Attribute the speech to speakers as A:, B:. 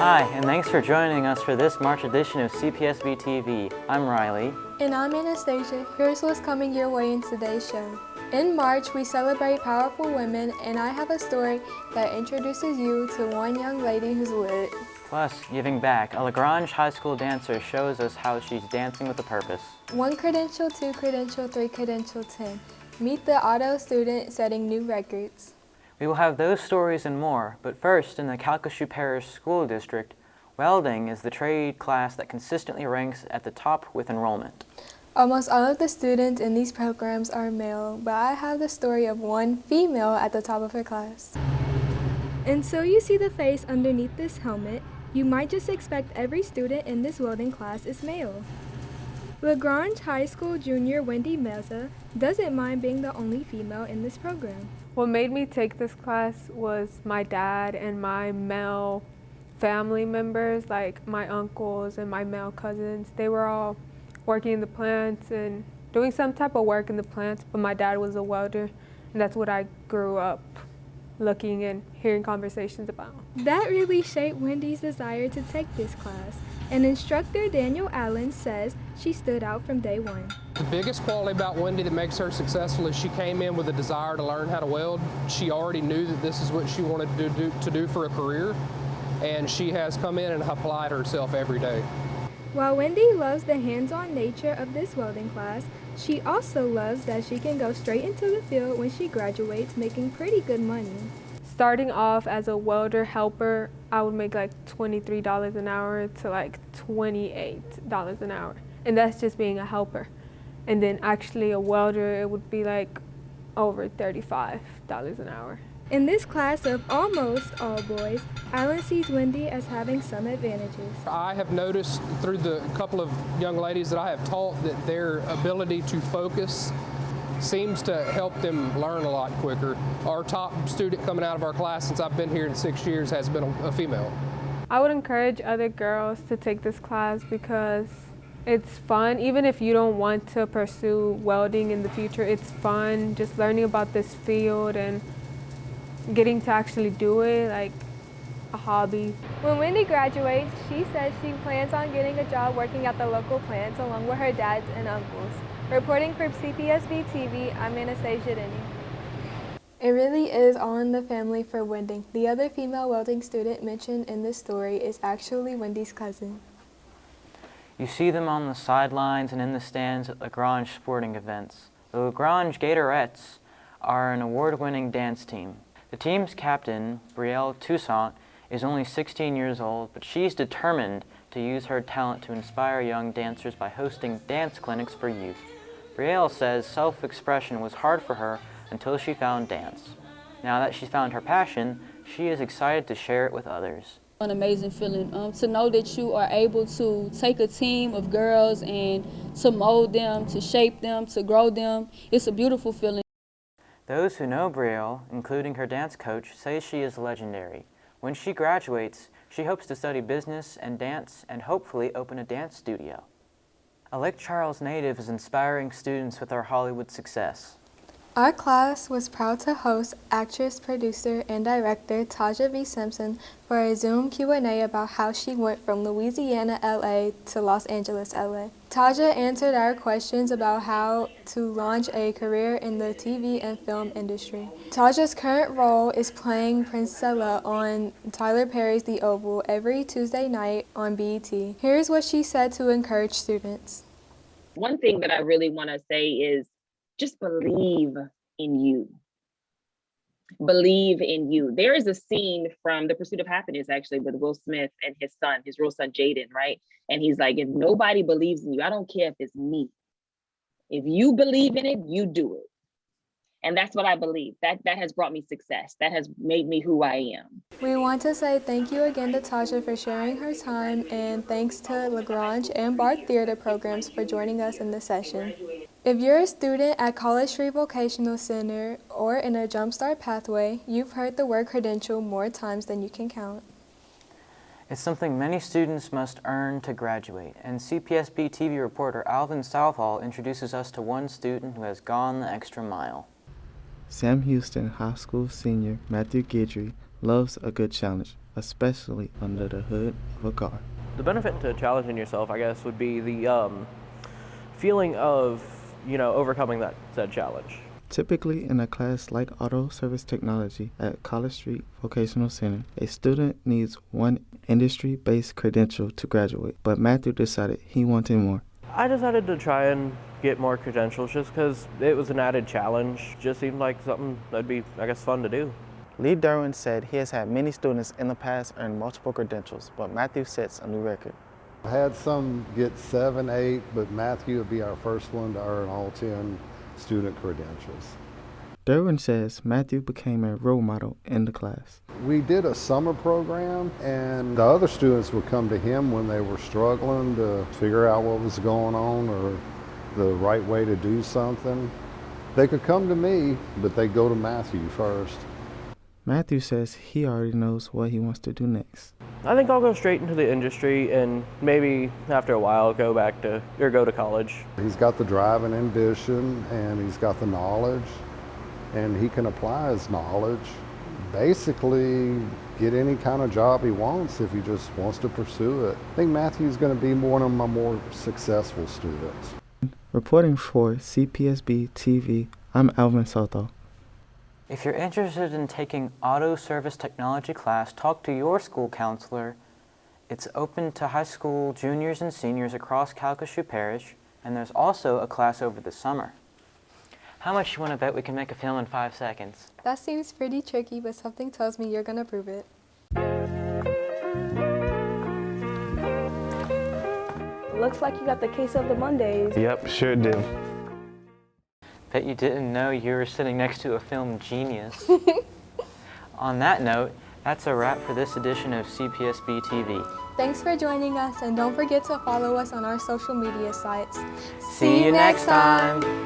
A: Hi, and thanks for joining us for this March edition of CPSB-TV. I'm Riley.
B: And I'm Anastasia. Here's what's coming your way in today's show. In March, we celebrate powerful women, and I have a story that introduces you to one young lady who's lit.
A: Plus, giving back, a LaGrange High School dancer shows us how she's dancing with a purpose. 1
B: credential, 2 credential, 3 credential, 10. Meet the auto student setting new records.
A: We will have those stories and more, but first, in the Calcasieu Parish School District, welding is the trade class that consistently ranks at the top with enrollment.
B: Almost all of the students in these programs are male, but I have the story of one female at the top of her class. And so you see the face underneath this helmet. You might just expect every student in this welding class is male. LaGrange High School junior Wendy Meza doesn't mind being the only female in this program.
C: What made me take this class was my dad and my male family members, like my uncles and my male cousins. They were all working in the plants and doing some type of work in the plants, but my dad was a welder, and that's what I grew up looking and hearing conversations about.
B: That really shaped Wendy's desire to take this class, and instructor Daniel Allen says she stood out from day one.
D: The biggest quality about Wendy that makes her successful is she came in with a desire to learn how to weld. She already knew that this is what she wanted to do for a career, and she has come in and applied herself every day.
B: While Wendy loves the hands-on nature of this welding class, she also loves that she can go straight into the field when she graduates, making pretty good money.
C: Starting off as a welder helper, I would make like $23 an hour to like $28 an hour. And that's just being a helper. And then actually a welder, it would be like over $35 an hour.
B: In this class of almost all boys, Allen sees Wendy as having some advantages.
D: I have noticed through the couple of young ladies that I have taught that their ability to focus seems to help them learn a lot quicker. Our top student coming out of our class since I've been here in 6 years has been a female.
C: I would encourage other girls to take this class because it's fun. Even if you don't want to pursue welding in the future, it's fun just learning about this field and getting to actually do it, like a hobby.
B: When Wendy graduates, she says she plans on getting a job working at the local plants along with her dads and uncles. Reporting for CPSB-TV, I'm Anastasia, Denney. It really is all in the family for Wendy. The other female welding student mentioned in this story is actually Wendy's cousin.
A: You see them on the sidelines and in the stands at LaGrange sporting events. The LaGrange Gatorettes are an award-winning dance team. The team's captain, Brielle Toussaint, is only 16 years old, but she's determined to use her talent to inspire young dancers by hosting dance clinics for youth. Brielle says self-expression was hard for her until she found dance. Now that she's found her passion, she is excited to share it with others.
E: An amazing feeling to know that you are able to take a team of girls and to mold them, to shape them, to grow them. It's a beautiful feeling.
A: Those who know Brielle, including her dance coach, say she is legendary. When she graduates, she hopes to study business and dance and hopefully open a dance studio. A Lake Charles native is inspiring students with our Hollywood success.
B: Our class was proud to host actress, producer, and director Taja V. Simpson for a Zoom Q&A about how she went from Louisiana, LA to Los Angeles, LA. Taja answered our questions about how to launch a career in the TV and film industry. Taja's current role is playing Princella on Tyler Perry's The Oval every Tuesday night on BET. Here's what she said to encourage students.
F: One thing that I really want to say is just believe in you. Believe in you. There is a scene from The Pursuit of Happiness, actually, with Will Smith and his son, his real son, Jaden, right? And he's like, if nobody believes in you, I don't care if it's me. If you believe in it, you do it. And that's what I believe. That has brought me success. That has made me who I am.
B: We want to say thank you again to Taja for sharing her time, and thanks to LaGrange and Barbe Theater programs for joining us in this session. If you're a student at College Street Vocational Center or in a Jumpstart pathway, you've heard the word credential more times than you can count.
A: It's something many students must earn to graduate, and CPSB-TV reporter Alvin Southall introduces us to one student who has gone the extra mile.
G: Sam Houston High School senior Matthew Guidry loves a good challenge. especially under the hood of a car.
H: The benefit to challenging yourself, I guess, would be the feeling of, overcoming that said challenge.
G: Typically in a class like Auto Service Technology at College Street Vocational Center, a student needs one industry-based credential to graduate, but Matthew decided he wanted more.
H: I decided to try and get more credentials just because it was an added challenge. Just seemed like something that'd be, I guess, fun to do.
G: Lee Derwin said he has had many students in the past earn multiple credentials, but Matthew sets a new record.
I: I had some get 7, 8, but Matthew would be our first one to earn all 10 student credentials.
G: Derwin says Matthew became a role model in the class.
I: We did a summer program, and the other students would come to him when they were struggling to figure out what was going on or the right way to do something. They could come to me, but they go to Matthew first.
G: Matthew says he already knows what he wants to do next.
H: I think I'll go straight into the industry and maybe after a while go to college.
I: He's got the drive and ambition, and he's got the knowledge, and he can apply his knowledge. Basically, get any kind of job he wants if he just wants to pursue it. I think Matthew's going to be one of my more successful students.
G: Reporting for CPSB-TV, I'm Alvin Southall.
A: If you're interested in taking auto service technology class, talk to your school counselor. It's open to high school juniors and seniors across Calcasieu Parish, and there's also a class over the summer. How much you want to bet we can make a film in 5 seconds?
B: That seems pretty tricky, but something tells me you're gonna prove it.
J: Looks like you got the case of the Mondays.
K: Yep, sure do.
A: Bet you didn't know you were sitting next to a film genius. On that note, that's a wrap for this edition of CPSB-TV.
B: Thanks for joining us, and don't forget to follow us on our social media sites.
A: See you next time!